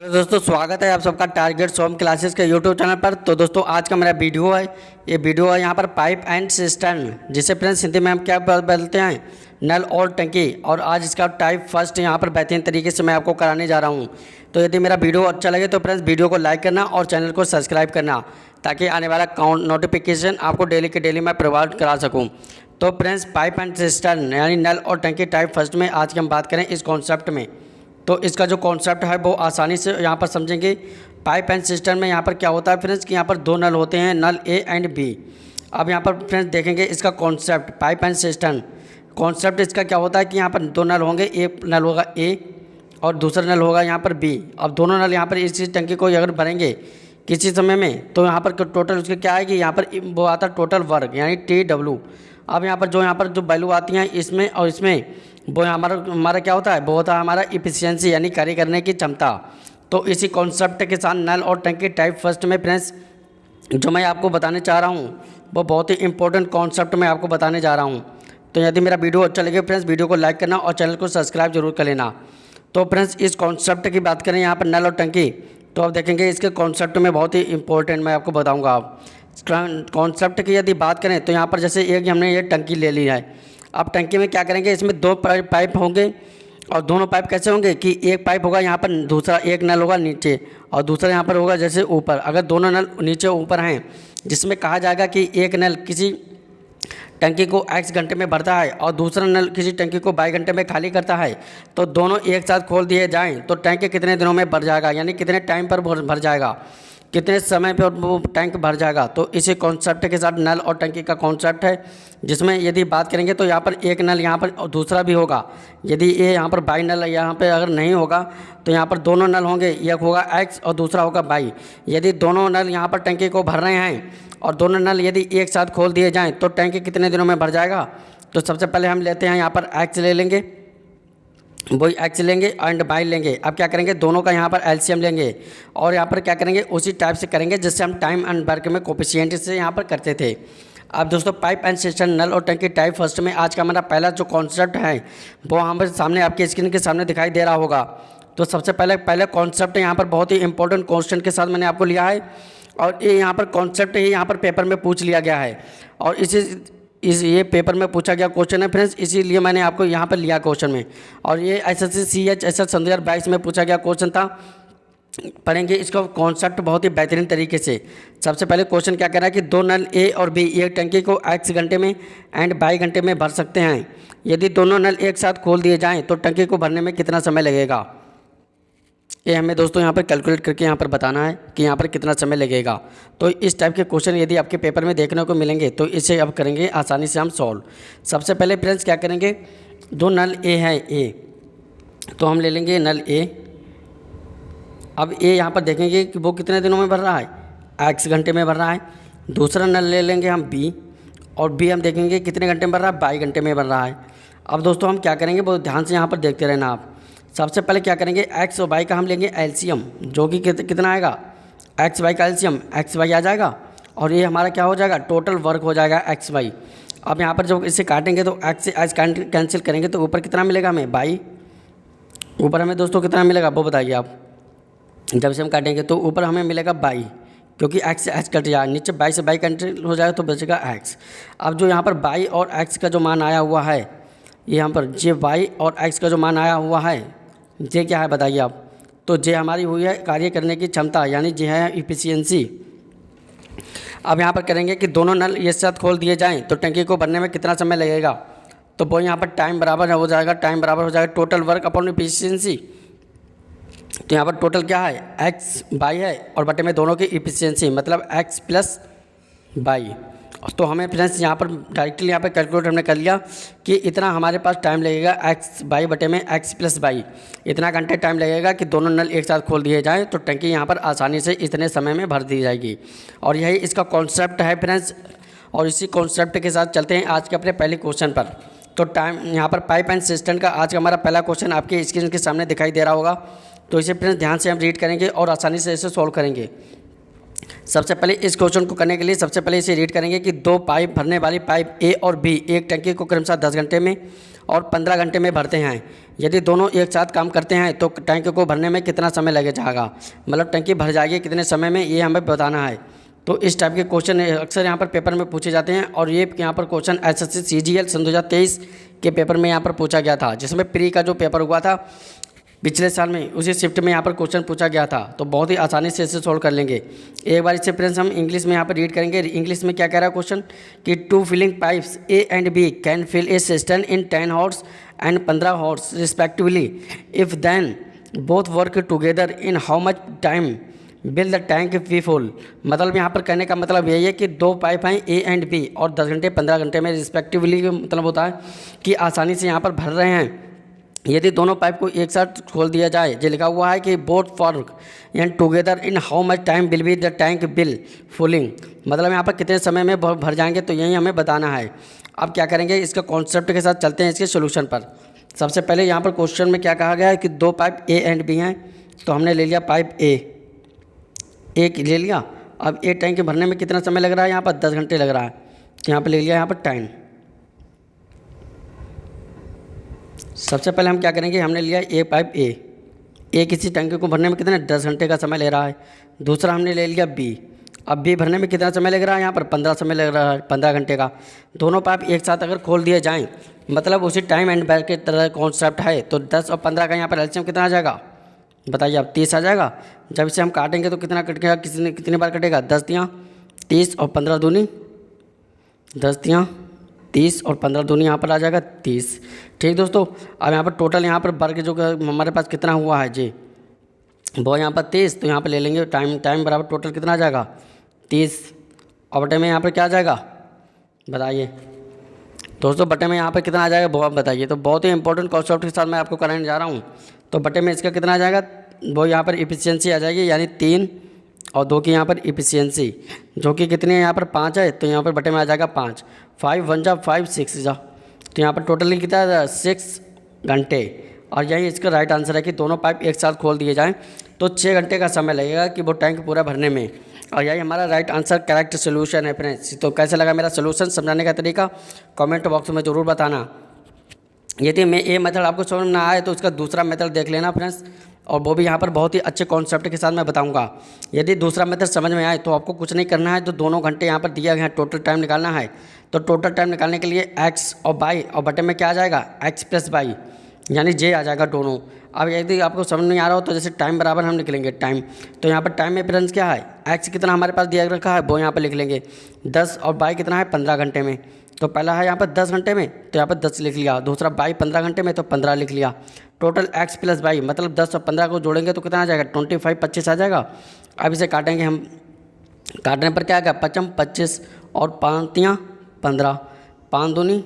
तो दोस्तों स्वागत है आप सबका टारगेट सोम क्लासेस के यूट्यूब चैनल पर। तो दोस्तों आज का मेरा वीडियो है, ये वीडियो है यहाँ पर पाइप एंड सिस्टर्न, जिसे फ्रेंड्स हिंदी में हम क्या बोलते हैं, नल और टंकी। और आज इसका टाइप फर्स्ट यहाँ पर बेहतरीन तरीके से मैं आपको कराने जा रहा हूँ। तो यदि मेरा वीडियो अच्छा लगे तो फ्रेंड्स वीडियो को लाइक करना और चैनल को सब्सक्राइब करना, ताकि आने वाला नोटिफिकेशन आपको डेली के डेली मैं प्रोवाइड करा सकूँ। तो फ्रेंड्स पाइप एंड सिस्टर्न यानी नल और टंकी टाइप फर्स्ट में आज की हम बात करें इस कॉन्सेप्ट में। तो इसका जो कॉन्सेप्ट है वो आसानी से यहाँ पर समझेंगे। पाइप एंड सिस्टम में यहाँ पर क्या होता है फ्रेंड्स कि यहाँ पर दो नल होते हैं, नल ए एंड बी। अब यहाँ पर फ्रेंड्स देखेंगे इसका concept pipe and system. Concept इसका क्या होता है कि यहाँ पर दो नल होंगे, एक नल होगा ए और दूसरा नल होगा यहाँ पर बी। अब दोनों नल यहाँ पर इसी टंकी को अगर भरेंगे किसी समय में, तो यहाँ पर टोटल उसके क्या आएगी, यहाँ पर वो आता है टोटल वर्क यानी TW। अब यहाँ पर जो वैल्यू आती हैं इसमें और इसमें, वो हमारा क्या होता है, वो होता है हमारा इफिशियंसी यानी कार्य करने की क्षमता। तो इसी कॉन्सेप्ट के साथ नल और टंकी टाइप फर्स्ट में फ्रेंड्स जो मैं आपको बताने चाह रहा हूँ वो बहुत ही इंपॉर्टेंट कॉन्सेप्ट मैं आपको बताने जा रहा हूँ। तो यदि मेरा वीडियो अच्छा लगे फ्रेंड्स वीडियो को लाइक करना और चैनल को सब्सक्राइब जरूर कर लेना। तो फ्रेंड्स इस कॉन्सेप्ट की बात करें यहाँ पर नल और टंकी, तो आप देखेंगे इसके कॉन्सेप्ट में बहुत ही इंपॉर्टेंट मैं आपको बताऊँगा। कॉन्सेप्ट की यदि बात करें तो यहाँ पर जैसे एक हमने ये टंकी ले ली है। अब टंकी में क्या करेंगे, इसमें दो पाइप होंगे और दोनों पाइप कैसे होंगे कि एक पाइप होगा यहाँ पर, दूसरा एक नल होगा नीचे और दूसरा यहाँ पर होगा जैसे ऊपर। अगर दोनों नल नीचे ऊपर हैं, जिसमें कहा जाएगा कि एक नल किसी टंकी को x घंटे में भरता है और दूसरा नल किसी टंकी को y घंटे में खाली करता है, तो दोनों एक साथ खोल दिए जाएं तो टैंक कितने दिनों में भर जाएगा, यानी कितने टाइम पर भर जाएगा, कितने समय पर वो टैंक भर जाएगा। तो इसी कॉन्सेप्ट के साथ नल और टंकी का कॉन्सेप्ट है, जिसमें यदि बात करेंगे तो यहाँ पर एक नल यहाँ पर और दूसरा भी होगा। यदि ये यहाँ पर बाई नल यहाँ पर अगर नहीं होगा तो यहाँ पर दोनों नल होंगे, एक होगा x और दूसरा होगा y। यदि दोनों नल यहाँ पर टंकी को भर रहे हैं और दोनों नल यदि एक साथ खोल दिए जाएँ तो टैंक कितने दिनों में भर जाएगा। तो सबसे पहले हम लेते हैं यहाँ पर x ले लेंगे, वही x लेंगे एंड y लेंगे। अब क्या करेंगे, दोनों का यहाँ पर LCM लेंगे और यहाँ पर क्या करेंगे उसी टाइप से करेंगे जैसे हम टाइम एंड वर्क में कोफिशिएंट से यहाँ पर करते थे। अब दोस्तों पाइप एंड सिस्टम नल और टंकी टाइप फर्स्ट में आज का हमारा पहला जो कॉन्सेप्ट है वो यहाँ पर सामने आपके स्क्रीन के सामने दिखाई दे रहा होगा। तो सबसे पहले कॉन्सेप्ट यहाँ पर बहुत ही इंपॉर्टेंट क्वेश्चन के साथ मैंने आपको लिया है और ये यहाँ पर कॉन्सेप्ट ही यहाँ पर पेपर में पूछ लिया गया है और ये पेपर में पूछा गया क्वेश्चन है फ्रेंड्स, इसीलिए मैंने आपको यहाँ पर लिया क्वेश्चन में। और ये SSC CHSL 2022 में पूछा गया क्वेश्चन था। पढ़ेंगे इसका कॉन्सेप्ट बहुत ही बेहतरीन तरीके से। सबसे पहले क्वेश्चन क्या कह रहा है कि दो नल ए और बी एक टंकी को x घंटे में एंड y घंटे में भर सकते हैं। यदि दोनों नल एक साथ खोल दिए जाएँ तो टंकी को भरने में कितना समय लगेगा। ये हमें दोस्तों यहाँ पर कैलकुलेट करके यहाँ पर बताना है कि यहाँ पर कितना समय लगेगा। तो इस टाइप के क्वेश्चन यदि आपके पेपर में देखने को मिलेंगे तो इसे अब करेंगे आसानी से हम सॉल्व। सबसे पहले फ्रेंड्स क्या करेंगे, दो नल ए है ए, तो हम ले लेंगे नल ए। अब ए यहाँ पर देखेंगे कि वो कितने दिनों में भर रहा है, x घंटे में भर रहा है। दूसरा नल ले लेंगे हम बी और बी हम देखेंगे कितने घंटे में भर रहा है, 22 घंटे में भर रहा है। अब दोस्तों हम क्या करेंगे वो ध्यान से यहाँ पर देखते रहना आप। सबसे पहले क्या करेंगे x और y का हम लेंगे LCM, जो कि कितना आएगा, x y का LCM x y आ जाएगा और ये हमारा क्या हो जाएगा, टोटल वर्क हो जाएगा x y। अब यहाँ पर जब इसे काटेंगे तो x से x कैंसिल करेंगे तो ऊपर कितना मिलेगा हमें, y। ऊपर हमें दोस्तों कितना मिलेगा वो बताइए आप। जब से हम काटेंगे तो ऊपर हमें मिलेगा y, क्योंकि x से h कट जाएगा, नीचे y से y कैंसिल हो जाएगा तो बचेगा x। अब जो यहाँ पर y और x का जो मान आया हुआ है, ये यहाँ पर जे y और x का जो मान आया हुआ है, जे क्या है बताइए आप। तो जे हमारी हुई है कार्य करने की क्षमता, यानी जे है इफिशियंसी। अब यहाँ पर करेंगे कि दोनों नल एक साथ खोल दिए जाएं तो टंकी को भरने में कितना समय लगेगा। तो वो यहाँ पर टाइम बराबर हो जाएगा टोटल वर्क अपॉन इफिशियंसी। तो यहाँ पर टोटल क्या है, x y है और बटे में दोनों की इफिशियंसी, मतलब x प्लस y। तो हमें फ्रेंड्स यहाँ पर डायरेक्टली यहाँ पर कैलकुलेट हमने कर लिया कि इतना हमारे पास टाइम लगेगा x y बटे में x प्लस y, इतना घंटे टाइम लगेगा कि दोनों नल एक साथ खोल दिए जाएँ तो टंकी यहाँ पर आसानी से इतने समय में भर दी जाएगी। और यही इसका कॉन्सेप्ट है फ्रेंड्स। और इसी कॉन्सेप्ट के साथ चलते हैं आज के अपने पहले क्वेश्चन पर। तो टाइम यहाँ पर पाइप एंड सिस्टम का आज का हमारा पहला क्वेश्चन आपके स्क्रीन के सामने दिखाई दे रहा होगा। तो इसे फ्रेंड्स ध्यान से हम रीड करेंगे और आसानी से इसे सॉल्व करेंगे। सबसे पहले इस क्वेश्चन को करने के लिए सबसे पहले इसे रीड करेंगे कि दो पाइप भरने वाली पाइप ए और बी एक टंकी को क्रमशः 10 घंटे में और 15 घंटे में भरते हैं। यदि दोनों एक साथ काम करते हैं तो टैंक को भरने में कितना समय लगे जाएगा, मतलब टंकी भर जाएगी कितने समय में, ये हमें बताना है। तो इस टाइप के क्वेश्चन अक्सर यहाँ पर पेपर में पूछे जाते हैं और ये यहाँ पर क्वेश्चन एसएससी सीजीएल सन 2023 के पेपर में यहाँ पर पूछा गया था, जिसमें प्री का जो पेपर हुआ था पिछले साल में, उसी शिफ्ट में यहाँ पर क्वेश्चन पूछा गया था। तो बहुत ही आसानी से इसे सॉल्व कर लेंगे। एक बार इससे फ्रेंड्स हम इंग्लिश में यहाँ पर रीड करेंगे। इंग्लिश में क्या कह रहा है क्वेश्चन कि 2 filling pipes A and B can fill a cistern in 10 hours and 15 hours respectively. If then both work together in how much time will the tank be full. मतलब यहाँ पर कहने का मतलब यही है कि 2 पाइप हैं ए एंड बी और 10 घंटे 15 घंटे में रिस्पेक्टिवली, मतलब होता है कि आसानी से यहाँ पर भर रहे हैं। यदि दोनों पाइप को एक साथ खोल दिया जाए, जो लिखा हुआ है कि both fork and together in how much time will be the tank will filling, मतलब यहाँ पर कितने समय में भर जाएंगे, तो यही हमें बताना है। अब क्या करेंगे, इसका कॉन्सेप्ट के साथ चलते हैं इसके सोल्यूशन पर। सबसे पहले यहाँ पर क्वेश्चन में क्या कहा गया है कि 2 पाइप ए एंड बी हैं, तो हमने ले लिया पाइप एक ले लिया। अब ए टैंक भरने में कितना समय लग रहा है, यहाँ पर 10 घंटे लग रहा है, तो यहाँ पर ले लिया यहाँ पर टाइम। सबसे पहले हम क्या करेंगे, हमने लिया ए पाइप ए किसी टंकी को भरने में कितने 10 घंटे का समय ले रहा है। दूसरा हमने ले लिया बी, अब बी भरने में कितना समय लग रहा है, यहाँ पर 15 समय लग रहा है, 15 घंटे का। दोनों पाइप एक साथ अगर खोल दिए जाएँ, मतलब उसी टाइम एंड बैक के तरह कॉन्सेप्ट है, तो 10 और 15 का यहाँ पर एलसीएम कितना आ जाएगा, बताइए अब 30 आ जाएगा। जब इसे हम काटेंगे तो कितना कटेगा, कितनी बार कटेगा, 10 तियाँ 30 और 15 दूनी 10 तियाँ 30 और 15 दूनी यहाँ पर आ जाएगा 30। ठीक दोस्तों, अब यहाँ पर टोटल यहाँ पर वर्ग जो हमारे पास कितना हुआ है जी, वो यहाँ पर 30, तो यहाँ पर ले लेंगे टाइम बराबर टोटल कितना आ जाएगा 30 और बटे में यहाँ पर क्या आ जाएगा, बताइए दोस्तों, बटे में यहाँ पर कितना आ जाएगा वो आप बताइए। तो बहुत ही इंपॉर्टेंट कॉन्सेप्ट के साथ मैं आपको कराने जा रहा हूँ। तो बटे में इसका कितना आ जाएगा, वो यहाँ पर इफिशियंसी आ जाएगी, यानी 3 और 2 की यहाँ पर इफिशियंसी जो कि कितनी है, यहाँ पर 5 है, तो यहाँ पर बटे में आ जाएगा 5। 5 1 जा 5 6 जा, तो यहाँ पर टोटली कितना है 6 घंटे। और यही इसका राइट आंसर है कि दोनों पाइप एक साथ खोल दिए जाएँ तो 6 घंटे का समय लगेगा कि वो टैंक पूरा भरने में। और यही हमारा राइट आंसर करेक्ट सोल्यूशन है फ्रेंड्स। तो कैसे लगा मेरा सोल्यूशन, समझाने का तरीका कमेंट बॉक्स में ज़रूर बताना। यदि मैं ये मेथड आपको समझ में ना आए तो उसका दूसरा मेथड देख लेना फ्रेंड्स, और वो भी यहाँ पर बहुत ही अच्छे कॉन्सेप्ट के साथ मैं बताऊंगा। यदि दूसरा मेथड समझ में आए तो आपको कुछ नहीं करना है, तो दोनों घंटे यहाँ पर दिया गया है, टोटल टाइम निकालना है। तो टोटल टाइम निकालने के लिए एक्स और बाई और बटे में क्या आ जाएगा, एक्स प्लस बाई, यानी जे आ जाएगा दोनों। अब यदि आपको समझ नहीं आ रहा हो तो जैसे टाइम बराबर हम निकलेंगे टाइम, तो यहाँ पर टाइम में फ्रेंड्स क्या है, एक्स कितना हमारे पास दिया रखा है वो यहाँ पर लिख लेंगे 10 और बाई कितना है 15 घंटे में। तो पहला है यहाँ पर 10 घंटे में, तो यहाँ पर 10 लिख लिया। दूसरा बाई 15 घंटे में, तो 15 लिख लिया। टोटल एक्स प्लस बाई मतलब 10 और 15 को जोड़ेंगे तो कितना आ जाएगा 25 25 आ जाएगा। अब इसे काटेंगे हम, काटने पर क्या आएगा 5 25 और 5 तियाँ 15, 5 दूनी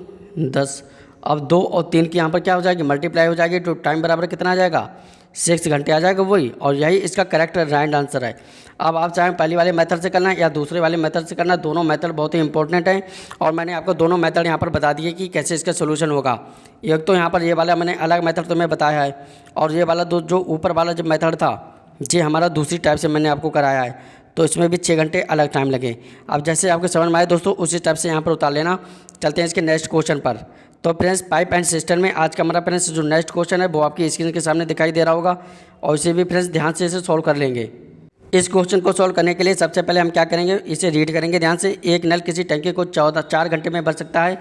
10। अब 2 और 3 की यहाँ पर क्या हो जाएगी, मल्टीप्लाई हो जाएगी, तो टाइम बराबर कितना आ जाएगा 6 घंटे आ जाएगा वही। और यही इसका करेक्ट राइट आंसर है। अब आप चाहें पहली वाले मेथड से करना या दूसरे वाले मेथड से करना, दोनों मेथड बहुत ही इंपॉर्टेंट हैं। और मैंने आपको दोनों मेथड यहाँ पर बता दिए कि कैसे इसका सोल्यूशन होगा। एक तो यहाँ पर ये वाला मैंने अलग मेथड तुम्हें बताया है, और ये वाला जो ऊपर वाला जो मेथड था ये हमारा दूसरी टाइप से मैंने आपको कराया है, तो इसमें भी 6 घंटे अलग टाइम लगे। अब जैसे आपको समझ में आए दोस्तों उसी टाइप से यहाँ पर उतार लेना। चलते हैं इसके नेक्स्ट क्वेश्चन पर। तो फ्रेंड्स पाइप एंड सिस्टम में आज का हमारा फ्रेंड्स जो नेक्स्ट क्वेश्चन है वो आपकी स्क्रीन के सामने दिखाई दे रहा होगा, और इसे भी फ्रेंड्स ध्यान से इसे सॉल्व कर लेंगे। इस क्वेश्चन को सॉल्व करने के लिए सबसे पहले हम क्या करेंगे, इसे रीड करेंगे ध्यान से। एक नल किसी टंकी को 4 घंटे में भर सकता है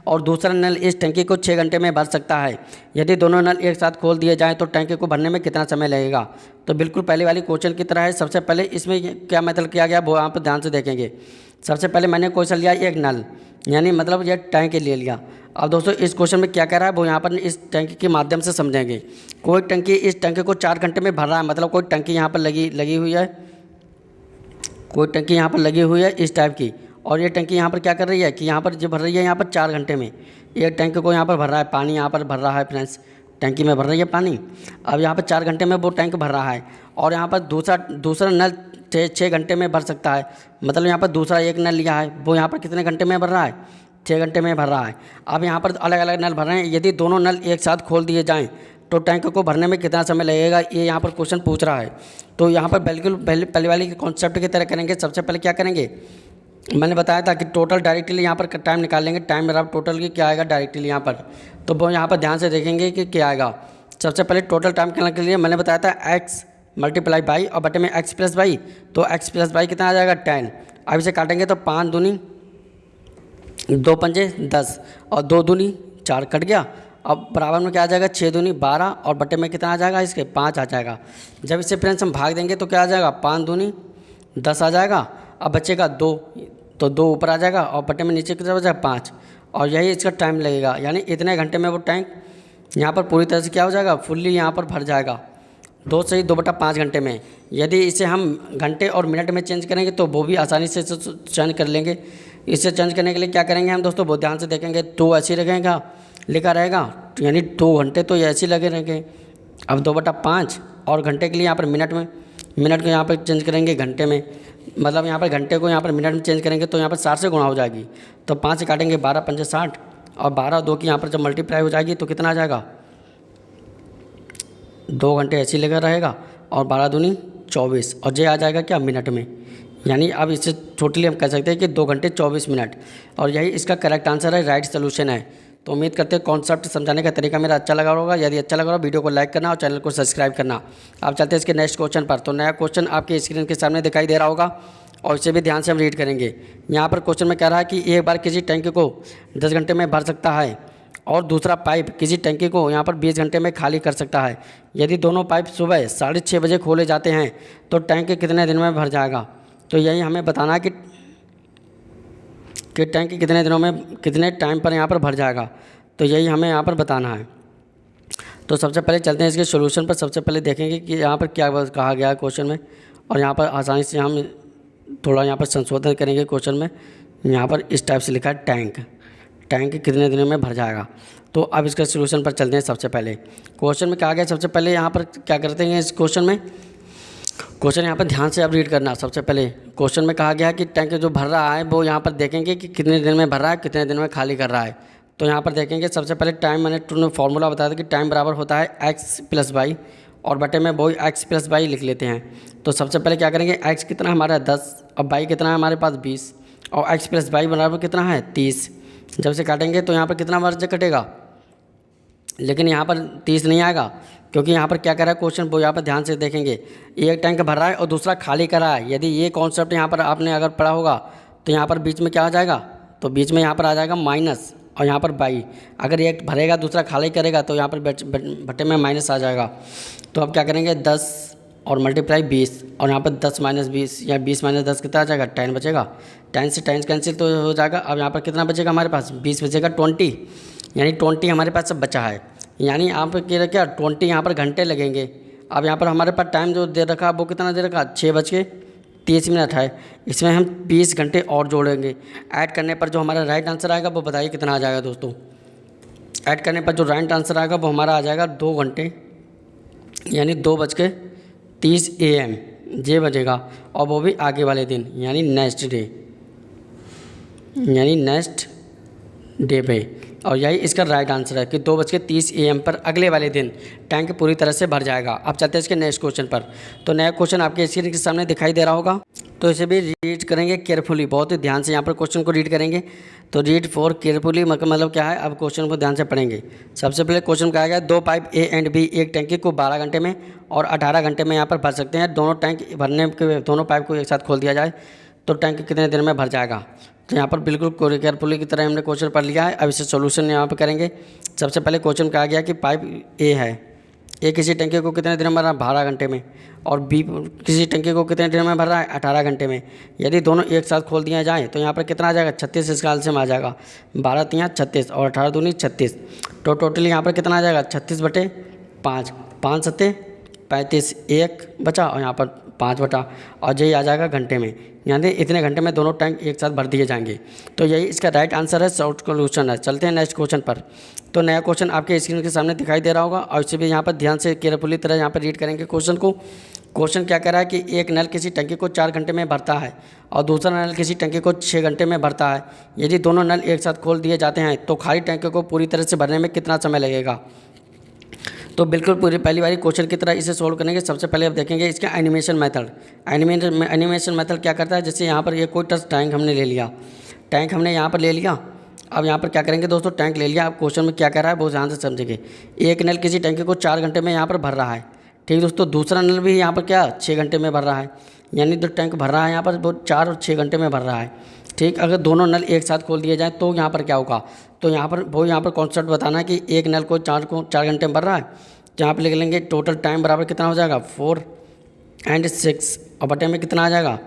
और दूसरा नल इस टंकी को 6 घंटे में भर सकता है। यदि दोनों नल एक साथ खोल दिए जाएँ तो टंकी को भरने में कितना समय लगेगा। तो बिल्कुल पहले वाली क्वेश्चन की तरह है। सबसे पहले इसमें क्या मेथड किया गया वो आप ध्यान से देखेंगे। सबसे पहले मैंने क्वेश्चन लिया एक नल, यानी मतलब यह टैंक ले लिया। अब दोस्तों इस क्वेश्चन में क्या कह रहा है वो यहाँ पर इस टंकी के माध्यम से समझेंगे। कोई टंकी इस टंकी को 4 घंटे में भर रहा है, मतलब कोई टंकी यहाँ पर लगी हुई है, कोई टंकी यहाँ पर लगी हुई है इस टाइप की, और ये टंकी यहाँ पर क्या कर रही है कि यहाँ पर जो भर रही है यहाँ पर 4 घंटे में। ये टैंक को यहाँ पर भर रहा है पानी, यहाँ पर भर रहा है फ्रेंड्स, टंकी में भर रही है पानी। अब यहाँ पर 4 घंटे में वो टैंक भर रहा है, और यहाँ पर दूसरा नल 6 घंटे में भर सकता है, मतलब यहाँ पर दूसरा एक नल लिया है वो यहाँ पर कितने घंटे में भर रहा है, 6 घंटे में भर रहा है। अब यहाँ पर अलग अलग नल भर रहे हैं। यदि दोनों नल एक साथ खोल दिए जाएँ तो टैंक को भरने में कितना समय लगेगा, ये यहाँ पर क्वेश्चन पूछ रहा है। तो यहाँ पर बिल्कुल पहले वाली के कॉन्सेप्ट की तरह करेंगे। सबसे पहले क्या करेंगे, मैंने बताया था कि टोटल डायरेक्टली यहाँ पर टाइम निकाल लेंगे। टाइम बराबर टोटल की क्या आएगा डायरेक्टली यहाँ पर, तो वो यहाँ पर ध्यान से देखेंगे कि क्या आएगा। सबसे पहले टोटल टाइम निकालने के लिए मैंने बताया था x मल्टीप्लाई बाई और बटे में x प्लस बाई, तो x प्लस बाई कितना आ जाएगा 10। अब इसे काटेंगे तो 5 दूनी 2 पंजे 10 और 2 दूनी 4 कट गया। अब बराबर में क्या आ जाएगा 6 दूनी 12 और बटे में कितना आ जाएगा इसके 5 आ जाएगा। जब इसे फ्रेंड्स हम भाग देंगे तो क्या आ जाएगा 5 दूनी 10 आ जाएगा। अब बचेगा 2, तो 2 ऊपर आ जाएगा और बटे में नीचे कितना बचा 5, और यही इसका टाइम लगेगा। यानी इतने घंटे में वो टैंक यहाँ पर पूरी तरह से क्या हो जाएगा फुल्ली यहाँ पर भर जाएगा 2 से 2/5 घंटे में। यदि इसे हम घंटे और मिनट में चेंज करेंगे तो वो भी आसानी से चेंज कर लेंगे। इसे चेंज करने के लिए क्या करेंगे हम दोस्तों, बहुत ध्यान से देखेंगे। 2 ऐसे रहेगा लिखा रहेगा, यानी 2 घंटे तो ऐसे ही लगे रहेंगे। अब 2/5 और घंटे के लिए यहाँ पर मिनट को यहाँ पर चेंज करेंगे घंटे में, मतलब यहाँ पर घंटे को यहाँ पर मिनट में चेंज करेंगे तो यहाँ पर 60 से गुणा हो जाएगी। तो 5 से काटेंगे 12 पंजे 60 और 12 2 की यहाँ पर जब मल्टीप्लाई हो जाएगी तो कितना आ जाएगा 2 घंटे ऐसे ही लगा रहेगा और 12 दूनी 24 और जे आ जाएगा क्या मिनट में। यानी अब इससे टोटली हम कह सकते हैं कि 2 घंटे 24 मिनट, और यही इसका करेक्ट आंसर है, राइट सोल्यूशन है। तो उम्मीद करते हैं कॉन्सेप्ट समझाने का तरीका मेरा अच्छा लगा होगा। यदि अच्छा लगा हो वीडियो को लाइक करना और चैनल को सब्सक्राइब करना। आप चलते हैं इसके नेक्स्ट क्वेश्चन पर। तो नया क्वेश्चन आपके स्क्रीन के सामने दिखाई दे रहा होगा और इसे भी ध्यान से हम रीड करेंगे। यहाँ पर क्वेश्चन में कह रहा है कि एक बार किसी टैंकी को 10 घंटे में भर सकता है और दूसरा पाइप किसी टैंकी को यहाँ पर 20 घंटे में खाली कर सकता है। यदि दोनों पाइप सुबह 6:30 बजे खोले जाते हैं तो टैंक कितने दिन में भर जाएगा। तो यही हमें बताना है कि टैंक कितने दिनों में कितने टाइम पर यहाँ पर भर जाएगा। तो यही हमें यहाँ पर बताना है। तो सबसे पहले चलते हैं इसके सॉल्यूशन पर। सबसे पहले देखेंगे कि यहाँ पर क्या कहा गया है क्वेश्चन में, और यहाँ पर आसानी से हम थोड़ा यहाँ पर संशोधन करेंगे क्वेश्चन में। यहाँ पर इस टाइप से लिखा है टैंक कितने दिनों में भर जाएगा। तो अब इसका सॉल्यूशन पर चलते हैं। सबसे पहले क्वेश्चन में कहा गया, सबसे पहले यहाँ पर क्या करते हैं इस क्वेश्चन में, क्वेश्चन यहाँ पर ध्यान से आप रीड करना। सबसे पहले क्वेश्चन में कहा गया कि टैंक जो भर रहा है वो यहाँ पर देखेंगे कि कितने दिन में भर रहा है, कितने दिन में खाली कर रहा है। तो यहाँ पर देखेंगे सबसे पहले टाइम, मैंने फार्मूला बताया था कि टाइम बराबर होता है x प्लस वाई और बटे में वही x प्लस वाई लिख लेते हैं। तो सबसे पहले क्या करेंगे, x कितना हमारा 10 और y कितना है हमारे पास 20 और x प्लस वाई बराबर कितना है 30। जब से काटेंगे तो यहाँ पर कितना वर्ष कटेगा, लेकिन यहाँ पर 30 नहीं आएगा क्योंकि यहाँ पर क्या कर रहा है क्वेश्चन, वो यहाँ पर ध्यान से देखेंगे। एक टैंक भर रहा है और दूसरा खाली कर रहा है। यदि ये कॉन्सेप्ट यहाँ पर आपने अगर पढ़ा होगा तो यहाँ पर बीच में क्या आ जाएगा, तो बीच में यहाँ पर आ जाएगा माइनस और यहाँ पर बाई। अगर एक भरेगा दूसरा खाली करेगा तो यहाँ पर बटे में माइनस आ जाएगा। तो अब क्या करेंगे 10 और मल्टीप्लाई 20 और यहाँ पर 10 माइनस 20 या 20 माइनस 10 कितना आ जाएगा 10 बचेगा। 10 से 10 कैंसिल तो हो जाएगा। अब यहाँ पर कितना बचेगा हमारे पास 20 बचेगा 20, यानी 20 हमारे पास सब बचा है। यानी यहाँ पर क्या 20 यहाँ पर घंटे लगेंगे। अब यहाँ पर हमारे पास टाइम जो दे रखा वो कितना दे रखा 6:30 है। इसमें हम 20 घंटे और जोड़ेंगे। ऐड करने पर जो हमारा राइट आंसर आएगा वो बताइए कितना आ जाएगा दोस्तों। ऐड करने पर जो राइट आंसर आएगा वो हमारा आ जाएगा 2 घंटे, यानी 2:30 AM जे बजेगा, और वो भी आगे वाले दिन यानी नेक्स्ट डे पे। और यही इसका राइट आंसर है कि 2:30 AM पर अगले वाले दिन टैंक पूरी तरह से भर जाएगा। अब चलते हैं इसके नेक्स्ट क्वेश्चन पर। तो नया क्वेश्चन आपके स्क्रीन के सामने दिखाई दे रहा होगा, तो इसे भी रीड करेंगे केयरफुली, बहुत ही ध्यान से यहाँ पर क्वेश्चन को रीड करेंगे। तो रीड फॉर केयरफुली मतलब क्या है, अब क्वेश्चन को ध्यान से पढ़ेंगे। सबसे पहले क्वेश्चन कहा गया 2 पाइप A एंड B एक टैंकी को 12 घंटे में और 18 घंटे में यहाँ पर भर सकते हैं। दोनों टैंक भरने के दोनों पाइप को एक साथ खोल दिया जाए तो टैंक कितने दिन में भर जाएगा। तो यहाँ पर बिल्कुल केयरफुली की तरह हमने क्वेश्चन पढ़ लिया है। अब इसे सॉल्यूशन यहाँ पर करेंगे। सबसे पहले क्वेश्चन कहा गया कि पाइप A है, A किसी टंकी को कितने दिन में भर रहा है 12 घंटे में, और B किसी टंकी को कितने दिन में भर रहा है 18 घंटे में। यदि दोनों एक साथ खोल दिया जाए तो यहाँ पर कितना आ जाएगा 36 इसका एलसीएम आ जाएगा। 12 तियाँ 36 और 18 दूनी 36, तो टोटली यहाँ पर कितना आ जाएगा 36/5, 5 सत्ते 35, 1 बचा और यहाँ पर 5 बटा, और यही आ जाएगा घंटे में। यानी इतने घंटे में दोनों टैंक एक साथ भर दिए जाएंगे। तो यही इसका राइट आंसर है, शॉर्ट सॉल्यूशन है। चलते हैं नेक्स्ट क्वेश्चन पर। तो नया क्वेश्चन आपके स्क्रीन के सामने दिखाई दे रहा होगा और इसे भी यहाँ पर ध्यान से केयरफुली तरह यहाँ पर रीड करेंगे क्वेश्चन को। क्वेश्चन क्या कह रहा है कि एक नल किसी टंकी को 4 घंटे में भरता है और दूसरा नल किसी टंकी को 6 घंटे में भरता है। यदि दोनों नल एक साथ खोल दिए जाते हैं तो खाली टंकी को पूरी तरह से भरने में कितना समय लगेगा। तो बिल्कुल पूरी पहली बारी क्वेश्चन की तरह इसे सोल्व करेंगे। सबसे पहले अब देखेंगे इसका एनिमेशन मेथड। एनिमेशन मेथड क्या करता है, जैसे यहाँ पर ये कोई टच टैंक हमने ले लिया, टैंक हमने यहाँ पर ले लिया। अब यहाँ पर क्या करेंगे दोस्तों, टैंक ले लिया। अब क्वेश्चन में क्या कह रहा है वो ध्यान से समझेंगे। एक नल किसी टैंकी को 4 घंटे में यहाँ पर भर रहा है, ठीक दोस्तों। दूसरा नल भी यहाँ पर क्या 6 घंटे में भर रहा है, यानी जो टैंक भर रहा है यहाँ पर वो 4 और 6 घंटे में भर रहा है, ठीक। अगर दोनों नल एक साथ खोल दिए जाए तो यहाँ पर क्या होगा, तो यहाँ पर कॉन्सेप्ट बताना है कि एक नल को 4 घंटे में भर रहा है। तो यहाँ पर लिख लेंगे टोटल टाइम बराबर कितना हो जाएगा 4 और 6, और बटे में कितना आ जाएगा,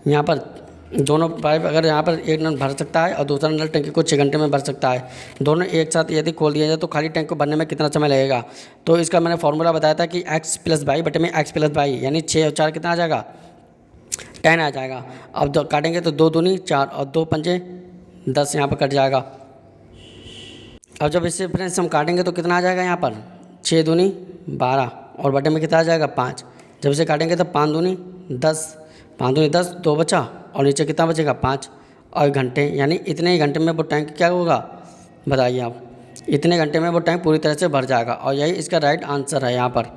यहाँ पर दोनों पाइप अगर यहाँ पर एक नल भर सकता है और दूसरा नल टंकी को 6 घंटे में भर सकता है, दोनों एक साथ यदि खोल दिया जाए तो खाली टैंक को भरने में कितना समय लगेगा। तो इसका मैंने फॉर्मूला बताया था कि x + y बटे में x + y, यानी 6 और 4 कितना आ जाएगा 10 आ जाएगा। अब काटेंगे तो 2 दूनी 4 और 2 पंजे 10 यहाँ पर कट जाएगा। अब जब इससे फ्रेंड्स हम काटेंगे तो कितना आ जाएगा, यहाँ पर 6 दूनी 12 और बटे में कितना आ जाएगा 5। जब इसे काटेंगे तो 5 दूनी 10, 5 दूनी 10, 2 बचा और नीचे कितना बचेगा 5 और घंटे, यानी इतने ही घंटे में वो टैंक क्या होगा बताइए आप, इतने घंटे में वो टैंक पूरी तरह से भर जाएगा। और यही इसका राइट आंसर है यहाँ पर।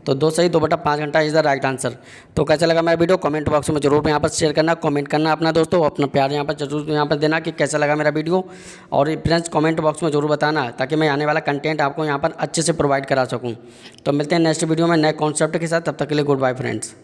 तो 2 सही 2/5 घंटा इज़ द राइट आंसर। तो कैसा लगा मेरा वीडियो कमेंट बॉक्स में जरूर यहाँ पर शेयर करना, कमेंट करना अपना दोस्तों, अपना प्यार यहाँ पर जरूर यहाँ पर देना कि कैसा लगा मेरा वीडियो। और फ्रेंड्स कमेंट बॉक्स में जरूर बताना ताकि मैं आने वाला कंटेंट आपको यहाँ पर अच्छे से प्रोवाइड करा सकूँ। तो मिलते हैं नेक्स्ट वीडियो में नए कॉन्सेप्ट के साथ, तब तक के लिए गुड बाय फ्रेंड्स।